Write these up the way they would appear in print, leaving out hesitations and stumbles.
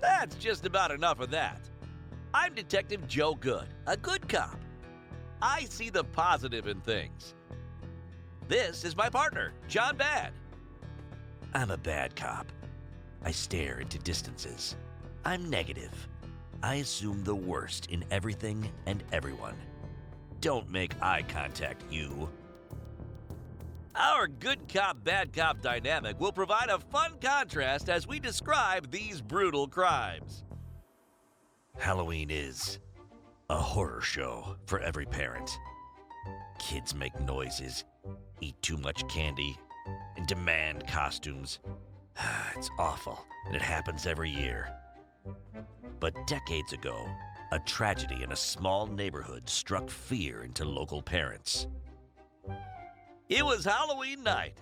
That's just about enough of that. I'm Detective Joe Good, a good cop. I see the positive in things. This is my partner, John Bad. I'm a bad cop. I stare into distances. I'm negative. I assume the worst in everything and everyone. Don't make eye contact, you. Our good cop, bad cop dynamic will provide a fun contrast as we describe these brutal crimes. Halloween is a horror show for every parent. Kids make noises, eat too much candy, and demand costumes. It's awful, and it happens every year. But decades ago, a tragedy in a small neighborhood struck fear into local parents. It was Halloween night,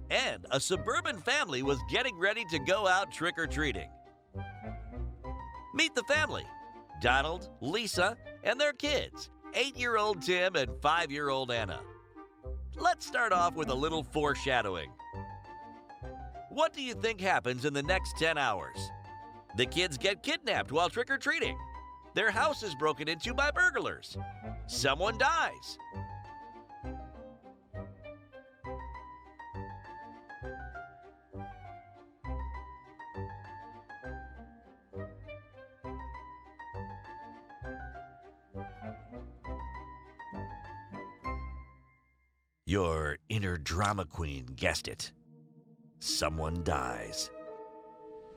and a suburban family was getting ready to go out trick-or-treating. Meet the family: Donald, Lisa, and their kids, 8-year-old Tim and 5-year-old Anna. Let's start off with a little foreshadowing. What do you think happens in the next 10 hours? The kids get kidnapped while trick-or-treating. Their house is broken into by burglars. Someone dies. Your inner drama queen guessed it. Someone dies.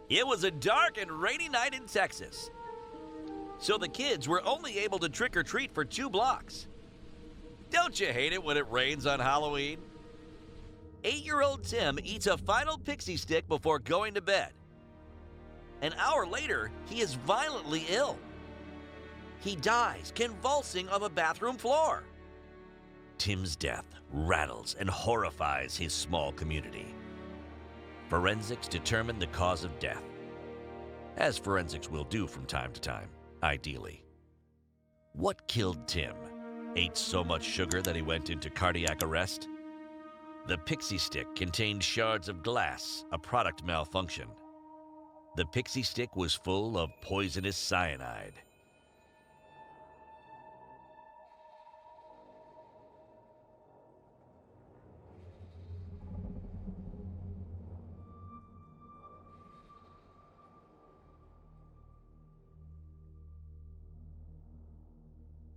It was a dark and rainy night in Texas, so the kids were only able to trick-or-treat for 2 blocks. Don't you hate it when it rains on Halloween? 8-year-old Tim eats a final pixie stick before going to bed. An hour later, he is violently ill. He dies, convulsing on the bathroom floor. Tim's death rattles and horrifies his small community. Forensics determine the cause of death, as forensics will do from time to time, ideally. What killed Tim? Ate so much sugar that he went into cardiac arrest? The pixie stick contained shards of glass, a product malfunction. The pixie stick was full of poisonous cyanide.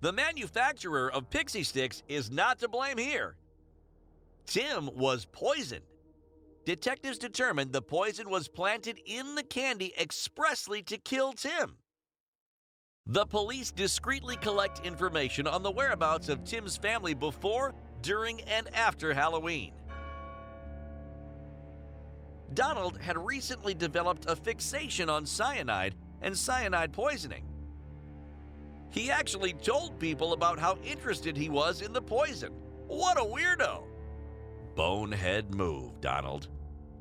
The manufacturer of pixie sticks is not to blame here. Tim was poisoned. Detectives determined the poison was planted in the candy expressly to kill Tim. The police discreetly collect information on the whereabouts of Tim's family before, during, and after Halloween. Donald had recently developed a fixation on cyanide and cyanide poisoning. He actually told people about how interested he was in the poison. What a weirdo! Bonehead move, Donald.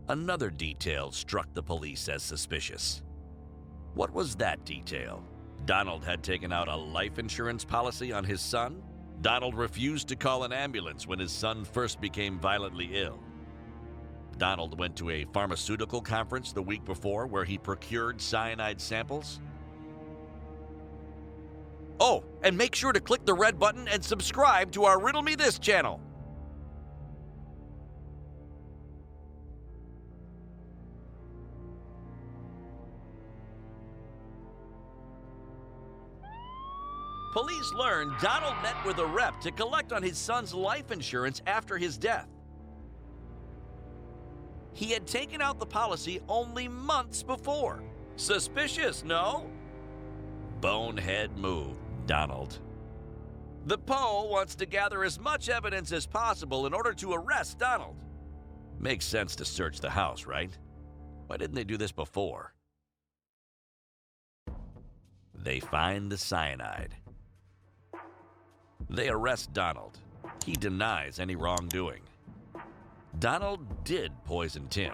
Another detail struck the police as suspicious. What was that detail? Donald had taken out a life insurance policy on his son? Donald refused to call an ambulance when his son first became violently ill. Donald went to a pharmaceutical conference the week before where he procured cyanide samples. Oh, and make sure to click the red button and subscribe to our Riddle Me This channel. Police learned Donald met with a rep to collect on his son's life insurance after his death. He had taken out the policy only months before. Suspicious, no? Bonehead move, Donald. The PO wants to gather as much evidence as possible in order to arrest Donald. Makes sense to search the house, right? Why didn't they do this before? They find the cyanide. They arrest Donald. He denies any wrongdoing. Donald did poison Tim.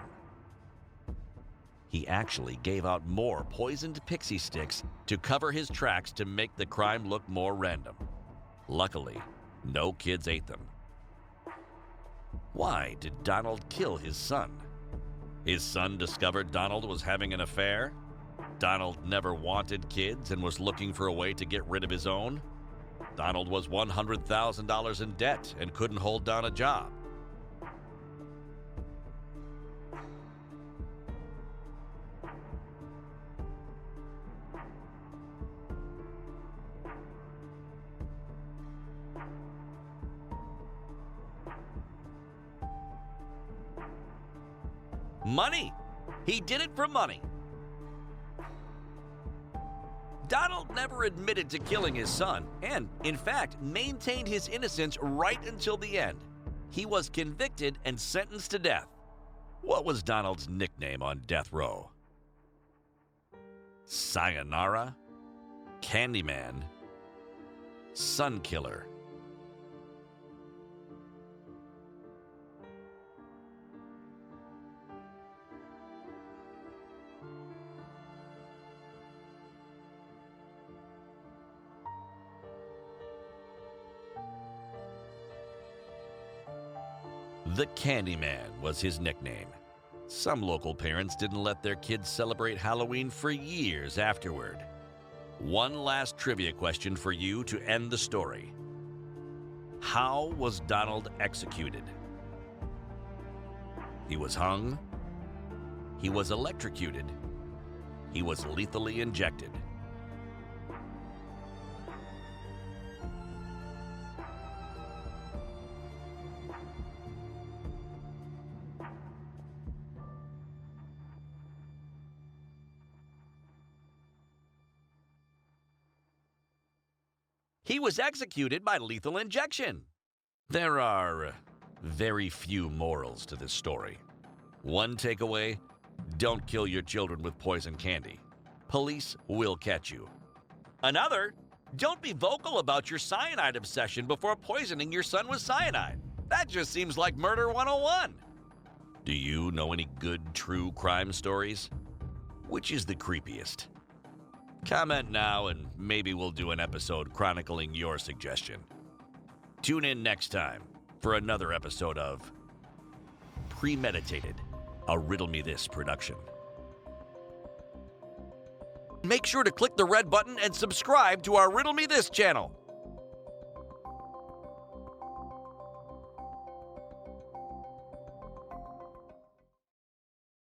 He actually gave out more poisoned pixie sticks to cover his tracks to make the crime look more random. Luckily, no kids ate them. Why did Donald kill his son? His son discovered Donald was having an affair? Donald never wanted kids and was looking for a way to get rid of his own? Donald was $100,000 in debt and couldn't hold down a job. Money. He did it for money. Donald never admitted to killing his son and, in fact, maintained his innocence right until the end. He was convicted and sentenced to death. What was Donald's nickname on death row? Sayonara? Candyman? Sunkiller? The Candyman was his nickname. Some local parents didn't let their kids celebrate Halloween for years afterward. One last trivia question for you to end the story. How was Donald executed? He was hung. He was electrocuted. He was lethally injected. He was executed by lethal injection. There are very few morals to this story. One takeaway: don't kill your children with poison candy. Police will catch you. Another: don't be vocal about your cyanide obsession before poisoning your son with cyanide. That just seems like murder 101. Do you know any good true crime stories? Which is the creepiest? Comment now and maybe we'll do an episode chronicling your suggestion. Tune in next time for another episode of Premeditated, a Riddle Me This production. Make sure to click the red button and subscribe to our Riddle Me This channel.